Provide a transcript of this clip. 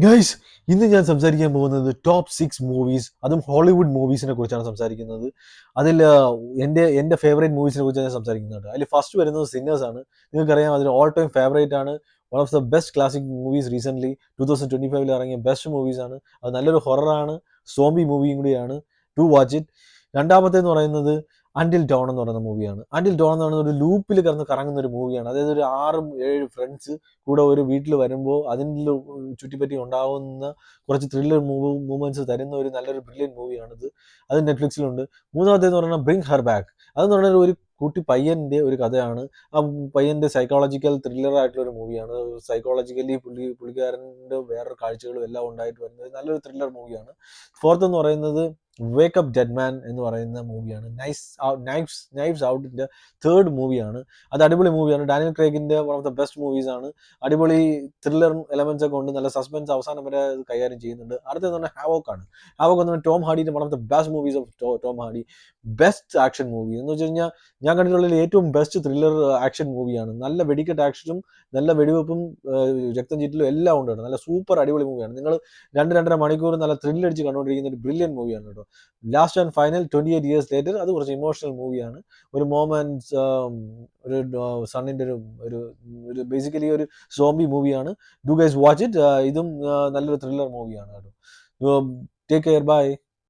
Guys, ഇന്ന് ഞാൻ സംസാരിക്കാൻ പോകുന്നത് ടോപ്പ് 6 മൂവീസ്, അതും ഹോളിവുഡ് മൂവീസിനെ കുറിച്ചാണ് സംസാരിക്കുന്നത്. അതിൽ എൻ്റെ ഫേവറേറ്റ് മൂവീസിനെ കുറിച്ചാണ് ഞാൻ സംസാരിക്കുന്നത്. അതിൽ ഫസ്റ്റ് വരുന്നത് സിന്നേഴ്സ് ആണ്. നിങ്ങൾക്കറിയാം, അതിൽ ഓൾ ടൈം ഫേവറേറ്റ് ആണ്. One of the best classic movies recently 2025 ഇറങ്ങിയ ബെസ്റ്റ് മൂവീസാണ്. അത് നല്ലൊരു ഹൊററാണ്, സോംബി മൂവിയും കൂടിയാണ്. To watch it. രണ്ടാമത്തേന്ന് പറയുന്നത് അൻറ്റിൽ ഡോൺ എന്ന് പറയുന്ന മൂവിയാണ്. അൻറ്റിൽ ഡോൺ എന്ന് പറയുന്ന ഒരു ലൂപ്പിൽ കിടന്ന് കറങ്ങുന്ന ഒരു മൂവിയാണ്. അതായത് ഒരു 6-7 ഫ്രണ്ട്സ് കൂടെ ഒരു വീട്ടിൽ വരുമ്പോൾ അതിൻ്റെ ചുറ്റിപ്പറ്റി ഉണ്ടാവുന്ന കുറച്ച് ത്രില്ലർ മൂവ്മെന്റ്സ് തരുന്ന ഒരു നല്ലൊരു ബ്രില്യൻ മൂവിയാണിത്. അത് നെറ്റ്ഫ്ലിക്സിലുണ്ട്. മൂന്നാമത്തേന്ന് പറഞ്ഞാൽ ബ്രിങ് ഹർ ബാക്ക്. അതെന്ന് പറഞ്ഞാൽ ഒരു കുട്ടി പയ്യൻ്റെ ഒരു കഥയാണ്. ആ പയ്യൻ്റെ സൈക്കോളജിക്കൽ ത്രില്ലർ ആയിട്ടുള്ള ഒരു മൂവിയാണ്. സൈക്കോളജിക്കലി പുള്ളിക്കാരൻ്റെ വേറൊരു കാഴ്ചകളും എല്ലാം ഉണ്ടായിട്ട് വരുന്നത് നല്ലൊരു ത്രില്ലർ മൂവിയാണ്. ഫോർത്ത് എന്ന് പറയുന്നത് വേക്ക് അപ്പ് ഡെഡ് മാൻ എന്ന് പറയുന്ന മൂവിയാണ്. നൈഫ്സ് ഔട്ടിൻ്റെ തേർഡ് മൂവിയാണ്. അത് അടിപൊളി മൂവിയാണ്. ഡാനിയൽ ക്രേഗിൻ്റെ one of the best movies ആണ്. അടിപൊളി ത്രില്ലർ എലമെന്റ്സ് ഒക്കെ ഉണ്ട്. നല്ല സസ്പെൻസ് അവസാനം വരെ കൈകാര്യം ചെയ്യുന്നുണ്ട്. അടുത്തത് പറഞ്ഞാൽ ഹാവോക്ക് ആണ്. ഹാവോക്ക് എന്ന് പറഞ്ഞാൽ ടോം ഹാഡിയുടെ one of the best movies of Tom Hardy. Best action movie എന്ന് വെച്ച് കഴിഞ്ഞാൽ ഞാൻ കണ്ടിട്ടുള്ളതിൽ ഏറ്റവും ബെസ്റ്റ് ത്രില്ലർ ആക്ഷൻ മൂവിയാണ്. നല്ല വെടിക്കെട്ട് ആക്ഷനും നല്ല വെടിവെപ്പും രക്തം ചീറ്റലും എല്ലാം ഉണ്ട് കേട്ടോ. നല്ല സൂപ്പർ അടിപൊളി മൂവിയാണ്. നിങ്ങൾ 2-2.5 മണിക്കൂർ നല്ല ത്രില്ലടിച്ച് കണ്ടുകൊണ്ടിരിക്കുന്ന ഒരു ബ്രില്യൻ മൂവിയാണ് കേട്ടോ. Last and final 28 years later, അത് കുറച്ച് ഇമോഷണൽ മൂവിയാണ്. ഒരു മൊമെന്റ്സ്, ഒരു സണ്ണിൻ്റെ ഒരു ഒരു ബേസിക്കലി ഒരു സോംബി മൂവിയാണ്. Do guys watch it. ഇതും നല്ലൊരു ത്രില്ലർ മൂവിയാണ് കേട്ടോ. Take care, by.